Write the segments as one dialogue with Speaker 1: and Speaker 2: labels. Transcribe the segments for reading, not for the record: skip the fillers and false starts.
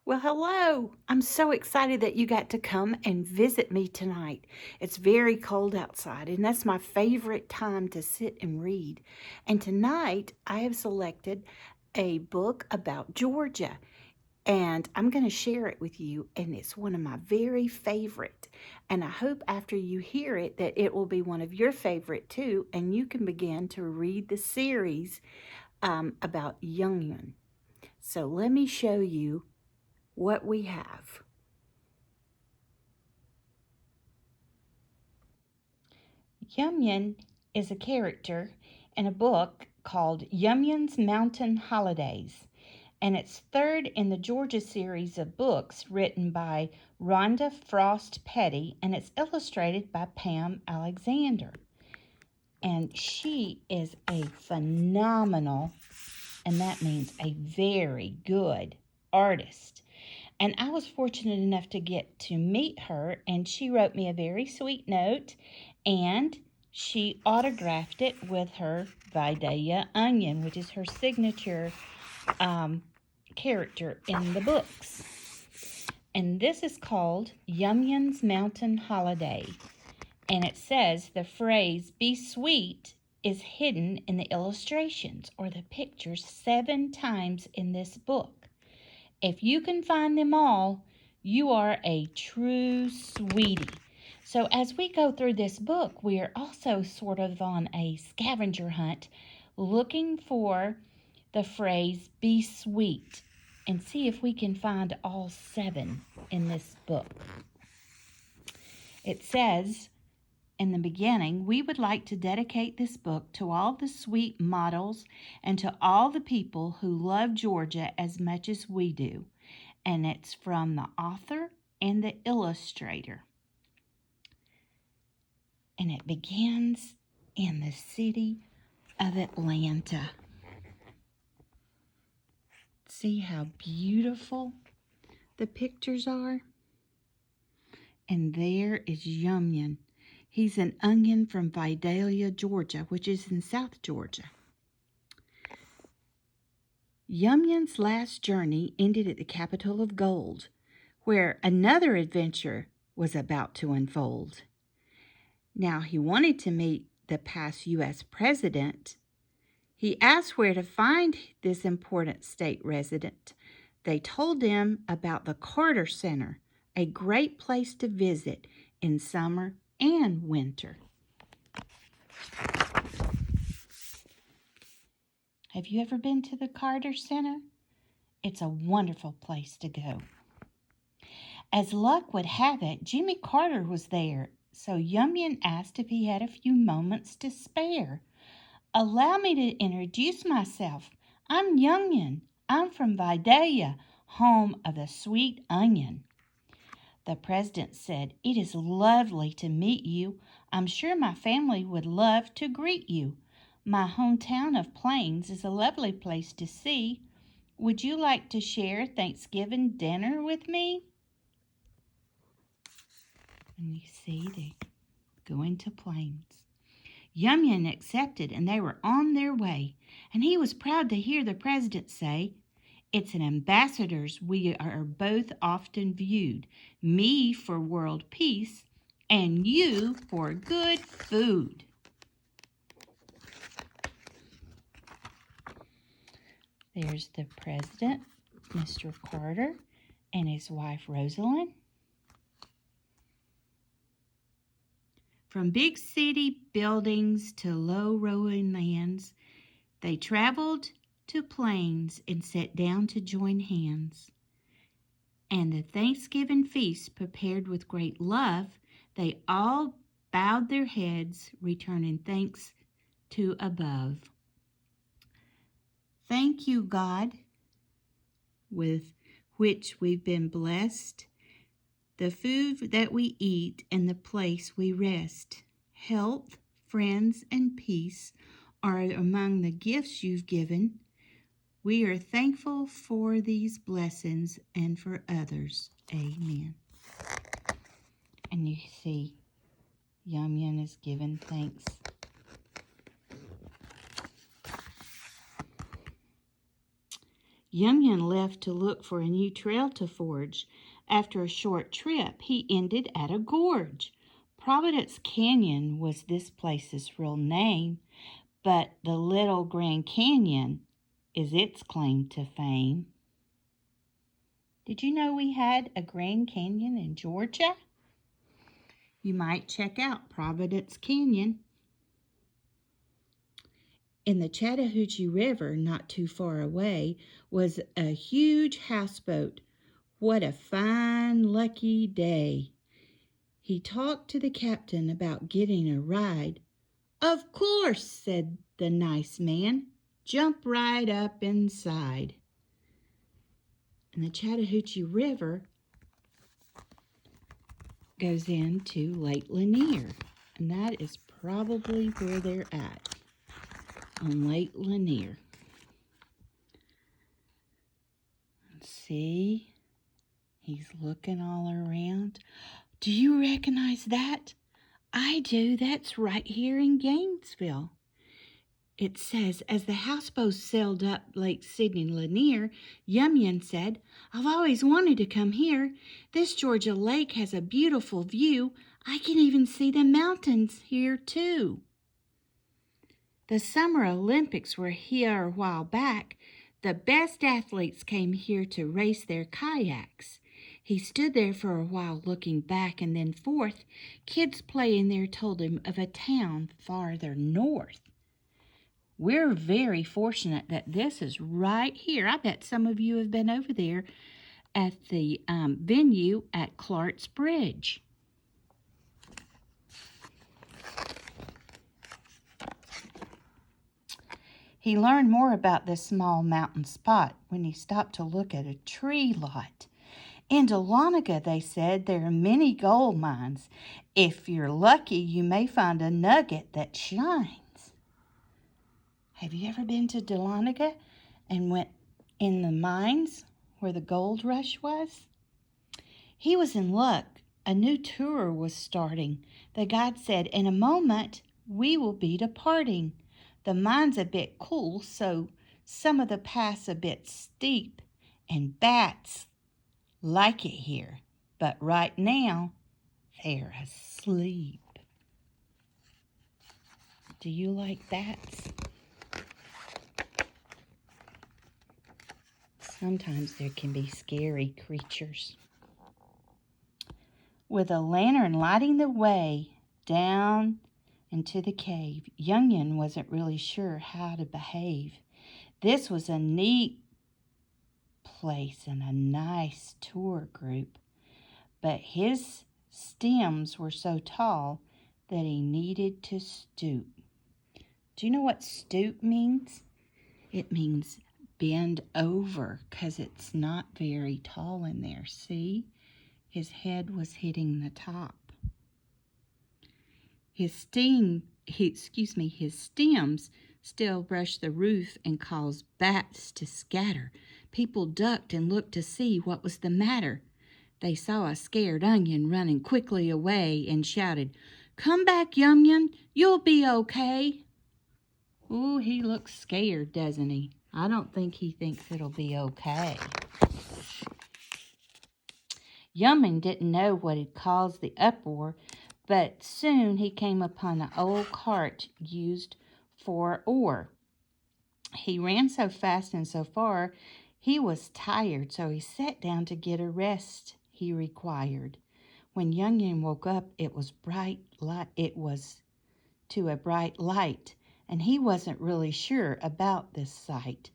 Speaker 1: Well, hello. I'm so excited that you got to come and visit me tonight. It's very cold outside, and that's my favorite time to sit and read. And tonight, I have selected a book about Georgia, and I'm going to share it with you. And it's one of my very favorite. And I hope after you hear it that it will be one of your favorite too, and you can begin to read the series about Yumin. So let me show you what we have. Yumin is a character in a book called Yumin's Mountain Holidays, and it's third in the Georgia series of books written by Rhonda Frost Petty, and it's illustrated by Pam Alexander. And she is a phenomenal, and that means a very good artist. And I was fortunate enough to get to meet her, and she wrote me a very sweet note, and she autographed it with her Vidalia onion, which is her signature character in the books. And this is called Yumin's Mountain Holiday. And it says the phrase, be sweet, is hidden in the illustrations or the pictures 7 times in this book. If you can find them all, you are a true sweetie. So as we go through this book, we are also sort of on a scavenger hunt looking for the phrase, be sweet, and see if we can find all 7 in this book. It says, in the beginning, we would like to dedicate this book to all the sweet models and to all the people who love Georgia as much as we do. And it's from the author and the illustrator. And it begins in the city of Atlanta. See how beautiful the pictures are? And there is Yumin. He's an onion from Vidalia, Georgia, which is in South Georgia. Yumin's last journey ended at the capital of gold, where another adventure was about to unfold. Now, he wanted to meet the past U.S. president. He asked where to find this important state resident. They told him about the Carter Center, a great place to visit in summer and winter. Have you ever been to the Carter Center? It's a wonderful place to go. As luck would have it, Jimmy Carter was there, so Yumin asked if he had a few moments to spare. Allow me to introduce myself. I'm Yumin. I'm from Vidalia, home of the sweet onion. The president said, it is lovely to meet you. I'm sure my family would love to greet you. My hometown of Plains is a lovely place to see. Would you like to share Thanksgiving dinner with me? And you see, they go into Plains. Yumin accepted, and they were on their way. And he was proud to hear the president say, it's an ambassadors we are both often viewed, me for world peace, and you for good food. There's the president, Mr. Carter, and his wife, Rosalind. From big city buildings to low rolling lands, they traveled to Plains and sat down to join hands. And the Thanksgiving feast prepared with great love, they all bowed their heads, returning thanks to above. Thank you, God, with which we've been blessed, the food that we eat and the place we rest. Health, friends, and peace are among the gifts you've given. We are thankful for these blessings and for others. Amen. And you see, Yumin is giving thanks. Yumin left to look for a new trail to forge. After a short trip, he ended at a gorge. Providence Canyon was this place's real name, but the Little Grand Canyon is its claim to fame. Did you know we had a Grand Canyon in Georgia? You might check out Providence Canyon. In the Chattahoochee River, not too far away, was a huge houseboat. What a fine, lucky day. He talked to the captain about getting a ride. Of course, said the nice man. Jump right up inside. And the Chattahoochee River goes into Lake Lanier. And that is probably where they're at, on Lake Lanier. See, he's looking all around. Do you recognize that? I do. That's right here in Gainesville. It says, as the houseboat sailed up Lake Sidney Lanier, Yumin said, I've always wanted to come here. This Georgia lake has a beautiful view. I can even see the mountains here, too. The Summer Olympics were here a while back. The best athletes came here to race their kayaks. He stood there for a while looking back and then forth. Kids playing there told him of a town farther north. We're very fortunate that this is right here. I bet some of you have been over there at the venue at Clark's Bridge. He learned more about this small mountain spot when he stopped to look at a tree lot. In Dahlonega, they said, there are many gold mines. If you're lucky, you may find a nugget that shines. Have you ever been to Dahlonega and went in the mines where the gold rush was? He was in luck. A new tour was starting. The guide said, in a moment, we will be departing. The mine's a bit cool, so some of the paths a bit steep, and bats like it here. But right now, they're asleep. Do you like bats? Sometimes there can be scary creatures. With a lantern lighting the way down into the cave, Yumin wasn't really sure how to behave. This was a neat place and a nice tour group, but his stems were so tall that he needed to stoop. Do you know what stoop means? It means bend over, because it's not very tall in there. See? His head was hitting the top. His stems still brushed the roof and caused bats to scatter. People ducked and looked to see what was the matter. They saw a scared onion running quickly away and shouted, Come back, Yumin, you'll be okay. Ooh, he looks scared, doesn't he? I don't think he thinks it'll be okay. Yumin didn't know what had caused the uproar, but soon he came upon an old cart used for ore. He ran so fast and so far, he was tired, so he sat down to get a rest he required. When Yumin woke up, it was to a bright light, and he wasn't really sure about this sight.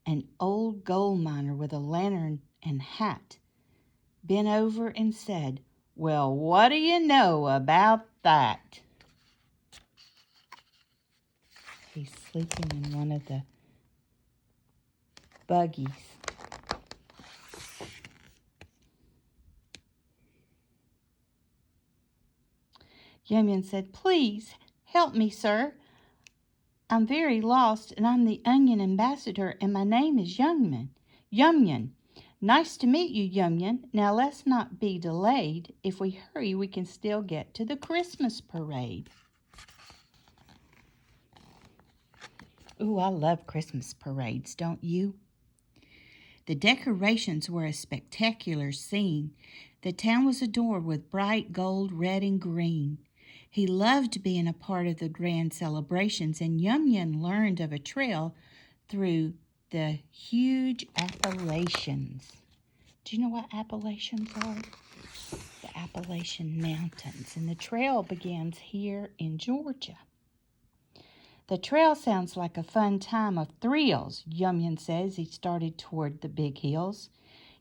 Speaker 1: An old gold miner with a lantern and hat bent over and said, Well, what do you know about that? He's sleeping in one of the buggies. Yumin said, Please help me, sir. I'm very lost, and I'm the onion ambassador, and my name is Yumin. Nice to meet you, Yumin. Now let's not be delayed. If we hurry, we can still get to the Christmas parade. Ooh, I love Christmas parades, don't you? The decorations were a spectacular scene. The town was adorned with bright gold, red, and green. He loved being a part of the grand celebrations, and Yumin learned of a trail through the huge Appalachians. Do you know what Appalachians are? The Appalachian Mountains, and the trail begins here in Georgia. The trail sounds like a fun time of thrills, Yumin says. He started toward the big hills.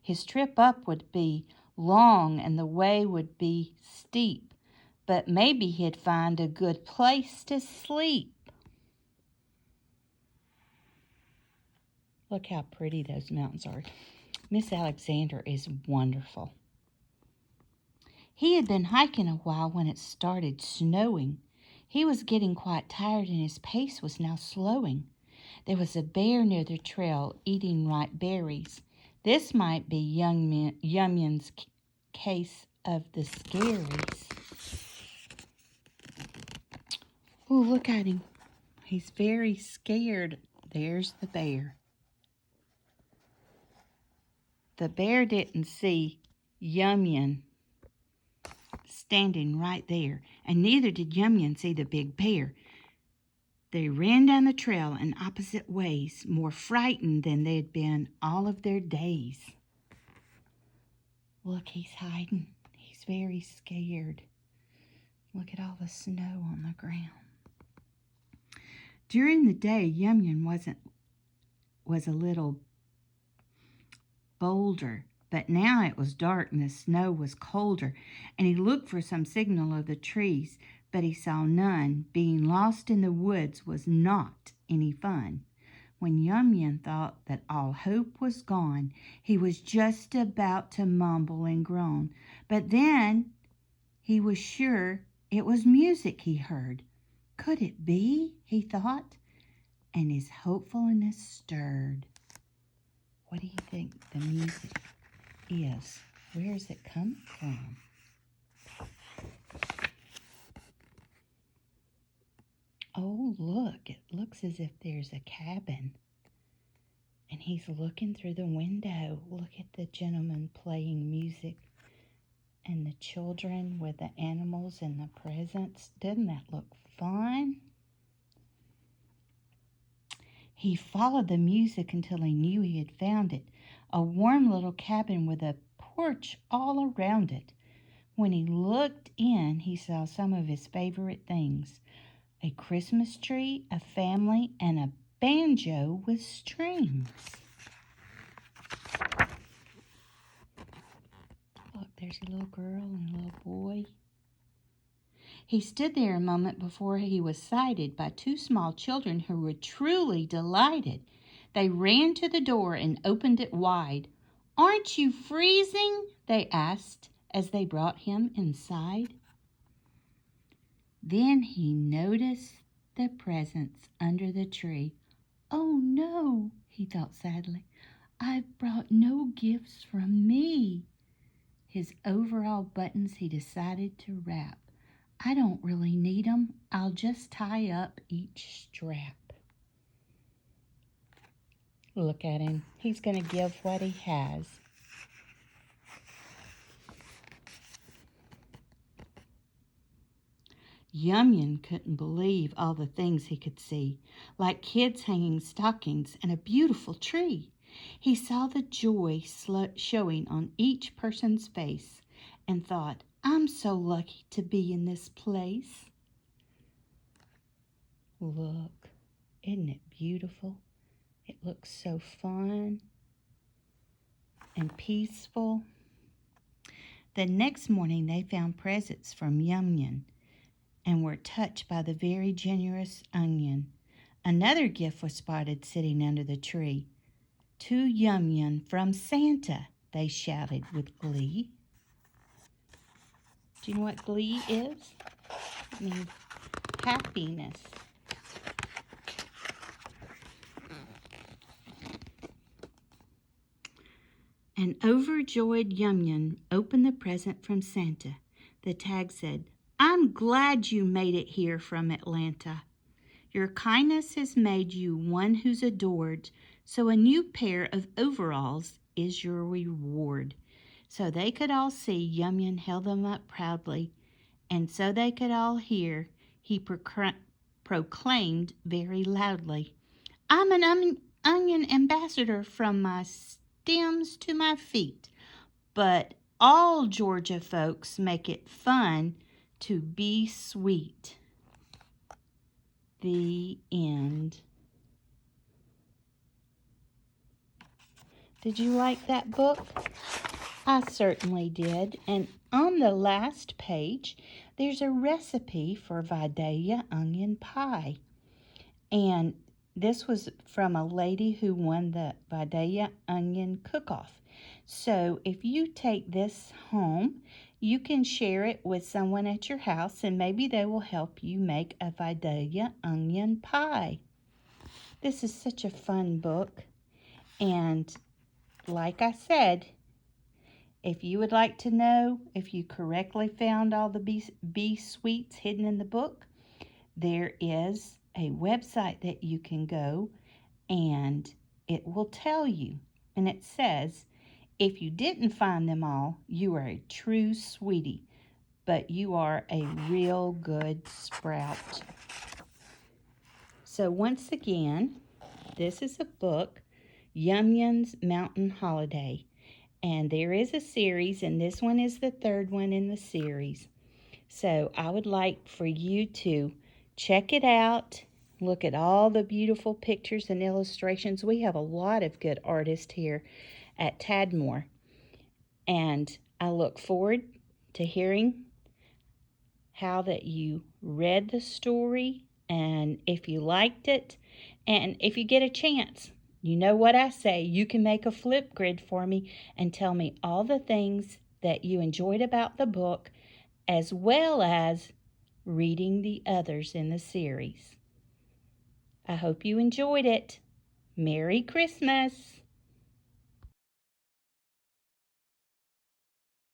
Speaker 1: His trip up would be long and the way would be steep, but maybe he'd find a good place to sleep. Look how pretty those mountains are. Miss Alexander is wonderful. He had been hiking a while when it started snowing. He was getting quite tired and his pace was now slowing. There was a bear near the trail eating ripe berries. This might be Yumin's case of the scaries. Oh, look at him. He's very scared. There's the bear. The bear didn't see Yumin standing right there, and neither did Yumin see the big bear. They ran down the trail in opposite ways, more frightened than they had been all of their days. Look, he's hiding. He's very scared. Look at all the snow on the ground. During the day, Yumin was a little bolder, but now it was dark and the snow was colder, and he looked for some signal of the trees, but he saw none. Being lost in the woods was not any fun. When Yumin thought that all hope was gone, he was just about to mumble and groan. But then he was sure it was music he heard. Could it be? He thought, and his hopefulness stirred. What do you think the music is? Where does it come from? Oh, look, it looks as if there's a cabin. And he's looking through the window. Look at the gentleman playing music and the children with the animals and the presents. Doesn't that look fun? He followed the music until he knew he had found it, a warm little cabin with a porch all around it. When he looked in, he saw some of his favorite things: a Christmas tree, a family, and a banjo with strings. Look, there's a little girl and a little boy. He stood there a moment before he was sighted by two small children who were truly delighted. They ran to the door and opened it wide. "Aren't you freezing?" they asked as they brought him inside. Then he noticed the presents under the tree. "Oh no," he thought sadly. "I've brought no gifts from me." His overall buttons he decided to wrap. "I don't really need 'em. I'll just tie up each strap." Look at him. He's going to give what he has. Yumin couldn't believe all the things he could see, like kids hanging stockings and a beautiful tree. He saw the joy showing on each person's face and thought, "I'm so lucky to be in this place." Look, isn't it beautiful? It looks so fun and peaceful. The next morning they found presents from Yumin and were touched by the very generous onion. Another gift was spotted sitting under the tree. "To Yumin from Santa," they shouted with glee. Do you know what glee is? It means happiness. An overjoyed Yumin opened the present from Santa. The tag said, "I'm glad you made it here from Atlanta." Your kindness has made you one who's adored, so a new pair of overalls is your reward." So they could all see, Yumin held them up proudly, and so they could all hear, he proclaimed very loudly, "I'm an onion ambassador from my stems to my feet, but all Georgia folks make it fun to be sweet." The end. Did you like that book? I certainly did. And on the last page, there's a recipe for Vidalia onion pie. And this was from a lady who won the Vidalia onion cook-off. So if you take this home, you can share it with someone at your house, and maybe they will help you make a Vidalia onion pie. This is such a fun book. And like I said, if you would like to know if you correctly found all the bee sweets hidden in the book, there is a website that you can go and it will tell you. And it says, if you didn't find them all, you are a true sweetie, but you are a real good sprout. So once again, this is a book, Yumin's Mountain Holiday. And there is a series, and this one is the third one in the series. So I would like for you to check it out, look at all the beautiful pictures and illustrations. We have a lot of good artists here at Tadmor. And I look forward to hearing how that you read the story and if you liked it. And if you get a chance, you know what I say, you can make a flip grid for me and tell me all the things that you enjoyed about the book, as well as reading the others in the series. I hope you enjoyed it. Merry Christmas!